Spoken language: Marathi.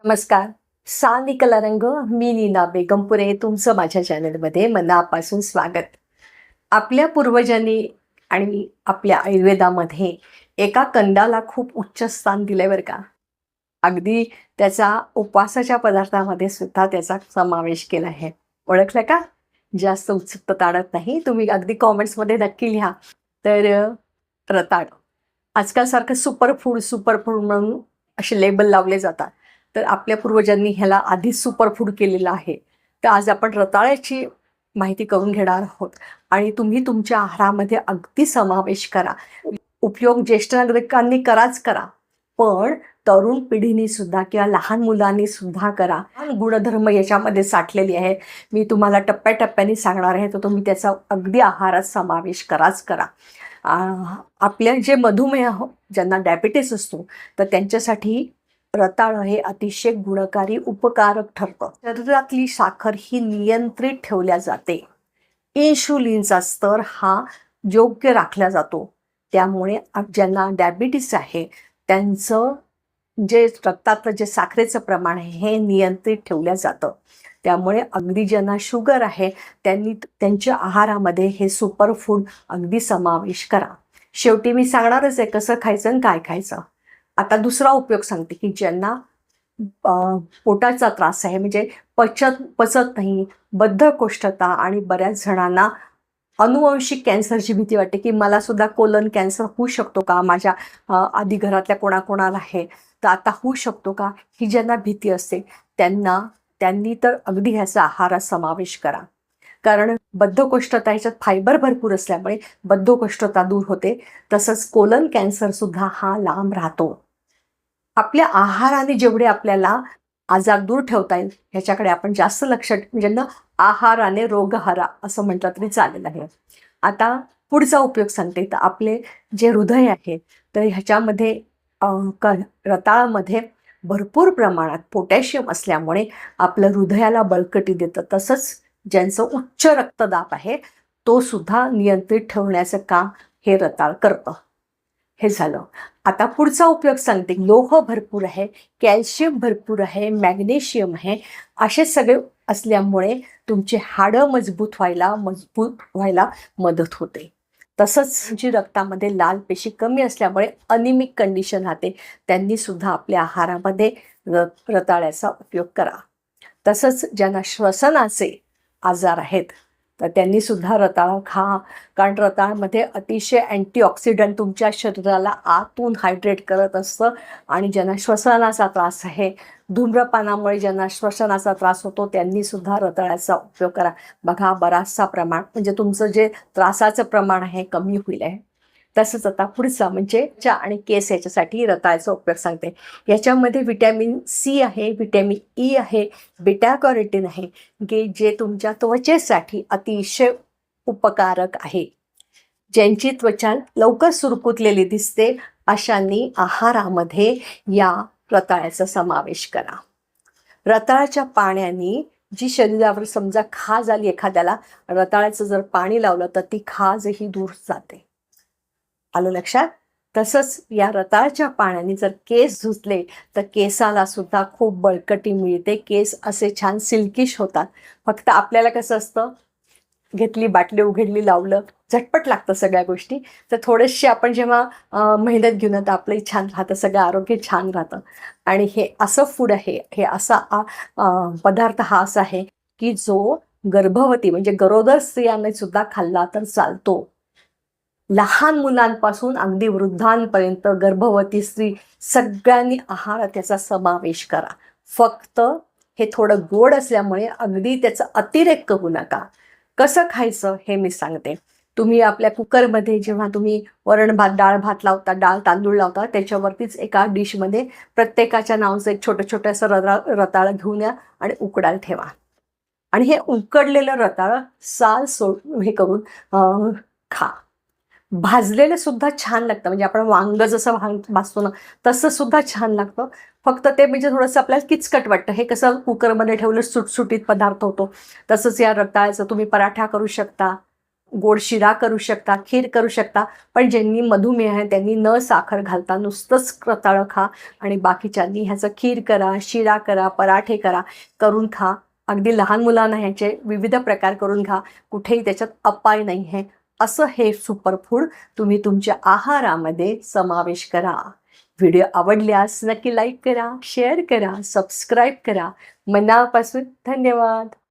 नमस्कार. सानिक रंग मी नीना बेगमपुरे तुमचं माझ्या चॅनलमध्ये मनापासून स्वागत. आपल्या पूर्वजांनी आणि आपल्या आयुर्वेदामध्ये एका कंदाला खूप उच्च स्थान दिले बरं का. अगदी त्याचा उपवासाच्या पदार्थामध्ये सुद्धा त्याचा समावेश केला आहे. ओळखलं का? जास्त उत्सुकता ताणत नाही, तुम्ही अगदी कॉमेंट्समध्ये नक्की लिहा. तर रताळ आजकालसारखं सुपरफूड म्हणून असे लेबल लावले जातात. तर आपल्या पूर्वजांनी ह्याला आधीच सुपरफूड केलेलं आहे. तर आज आपण रताळ्याची माहिती करून घेणार आहोत आणि तुम्ही तुमच्या आहारामध्ये अगदी समावेश करा. उपयोग ज्येष्ठ नागरिकांनी करा, पण तरुण पिढीने सुद्धा किंवा लहान मुलांनी सुद्धा करा. गुणधर्म याच्यामध्ये साठलेली आहे. मी तुम्हाला टप्प्याटप्प्याने सांगणार आहे, तर तुम्ही त्याचा अगदी आहारात समावेश करा. आपल्या जे मधुमेह ज्यांना डायबिटीस असतो तर त्यांच्यासाठी रताळ हे अतिशय गुणकारी उपकारक ठरतं. शरीरातली साखर ही नियंत्रित ठेवल्या जाते. इन्शुलिनचा स्तर हा योग्य राखला जातो. त्यामुळे ज्यांना डायबिटीस आहे त्यांचं जे रक्तातलं जे साखरेचं प्रमाण आहे हे नियंत्रित ठेवलं जातं. त्यामुळे अगदी ज्यांना शुगर आहे त्यांनी त्यांच्या आहारामध्ये हे सुपरफूड अगदी समावेश करा. शेवटी मी सांगणारच आहे कसं खायचं आणि काय खायचं. आता दुसरा उपयोग सांगते की ज्यांना पोटाचा त्रास आहे, म्हणजे पचत नाही, बद्धकोष्ठता आणि बऱ्याच जणांना अनुवंशिक कॅन्सरची भीती वाटते की मला सुद्धा कोलन कॅन्सर होऊ शकतो का, माझ्या आधी घरातल्या कोणाकोणाला आहे तर आता होऊ शकतो का, ही ज्यांना भीती असते त्यांनी तर अगदी ह्याचा आहारात समावेश करा. कारण बद्धकोष्ठता ह्याच्यात फायबर भरपूर असल्यामुळे बद्धकोष्ठता दूर होते. तसंच कोलन कॅन्सर सुद्धा हा लांब राहतो. आपल्या आहाराने जेवढे आपल्याला आजार दूर ठेवता येईल ह्याच्याकडे आपण जास्त लक्ष, ज्यांना आहाराने रोग हरा असं म्हटलं तरी चालेल आहे. आता पुढचा उपयोग सांगते. तर आपले जे हृदय आहे तर ह्याच्यामध्ये रताळामध्ये भरपूर प्रमाणात पोटॅशियम असल्यामुळे आपलं हृदयाला बळकटी देतं. तसंच ज्यांचं उच्च रक्तदाब आहे तो सुद्धा नियंत्रित ठेवण्याचं काम हे रताळ करतं. हे झालं. आता पुढचा उपयोग सांगते. लोह भरपूर आहे, कॅल्शियम भरपूर आहे, मॅग्नेशियम आहे. असे सगळे असल्यामुळे तुमचे हाडं मजबूत व्हायला मदत होते. तसंच जी रक्तामध्ये लाल पेशी कमी असल्यामुळे अनिमिक कंडिशन राहते त्यांनी सुद्धा आपल्या आहारामध्ये रताळ्याचा उपयोग करा. तसंच ज्यांना श्वसनाचे आजार आहेत तर त्यांनी सुद्धा रताळा खा. कारण रताळामध्ये अतिशय अँटीऑक्सिडंट तुमच्या शरीराला आतून हायड्रेट करत असतं. आणि ज्यांना श्वसनाचा त्रास आहे, धूम्रपानामुळे ज्यांना श्वसनाचा त्रास होतो त्यांनी सुद्धा रताळ्याचा उपयोग करा. बघा बराचसा प्रमाण, म्हणजे तुमचं जे त्रासाचं प्रमाण आहे कमी होईल आहे. तसंच आता पुढचा म्हणजे आणि केस याच्यासाठी रताळ्याचा उपयोग सांगते. याच्यामध्ये व्हिटॅमिन सी आहे, व्हिटॅमिन ई आहे, बीटा कॅरोटीन आहे, की जे तुमच्या त्वचेसाठी अतिशय उपकारक आहे. ज्यांची त्वचा लवकर सुरकुतलेली दिसते अशांनी आहारामध्ये या रताळ्याचा समावेश करा. रताळ्याच्या पाण्याने जी शरीरावर समजा खाज आली एखाद्याला, रताळ्याचं जर पाणी लावलं तर ती खाजही दूर जाते. आलं लक्षात? तसंच या रताळ्याच्या पाण्याने जर केस धुतले तर केसाला सुद्धा खूप बळकटी मिळते. केस असे छान सिल्किश होतात. फक्त आपल्याला कसं असतं, घेतली बाटली उघडली लावलं, झटपट लागतं सगळ्या गोष्टी. तर थोडेसे आपण जेव्हा मेहनत घेऊन तर आपलंही छान राहतं, सगळं आरोग्य छान राहतं. आणि हे असं फूड आहे, हे असा पदार्थ हा असा आहे की जो गर्भवती म्हणजे गरोदर स्त्रियांनी सुद्धा खाल्ला तर चालतो. लहान मुलांपासून अगदी वृद्धांपर्यंत, गर्भवती स्त्री सगळ्यांनी आहारात त्याचा समावेश करा. फक्त हे थोडं गोड असल्यामुळे अगदी त्याचा अतिरेक करू नका. कसं खायचं हे मी सांगते. तुम्ही आपल्या कुकरमध्ये जेव्हा तुम्ही वरण भात, डाळ भात लावता, डाळ तांदूळ लावता, त्याच्यावरतीच एका डिशमध्ये प्रत्येकाच्या नावाचं एक छोटं असं रताळं घेऊन या आणि उकडायला ठेवा. आणि हे उकडलेलं रताळं साल हे करून खा. भाजलेलं सुद्धा छान लागतं, म्हणजे आपण वांग जसं भाजतो ना तसं सुद्धा छान लागतं. फक्त ते म्हणजे थोडंसं आपल्याला किचकट वाटतं. हे कसं कुकरमध्ये ठेवलं सुटसुटीत पदार्थ होतो. तसंच या रताळ्याचं तुम्ही पराठा करू शकता, गोड शिरा करू शकता, खीर करू शकता. पण ज्यांनी मधुमेह आहे त्यांनी न साखर घालता नुसतंच रताळं खा आणि बाकीच्यांनी ह्याचं खीर करा, शिरा करा, पराठे करा, करून खा. अगदी लहान मुलांना ह्याचे विविध प्रकार करून खा. कुठेही त्याच्यात अपाय नाही आहे. असं हे सुपरफूड तुम्ही तुमच्या आहारामध्ये समावेश करा. व्हिडिओ आवडल्यास नक्की लाईक करा, शेअर करा, सबस्क्राईब करा. मनापासून धन्यवाद.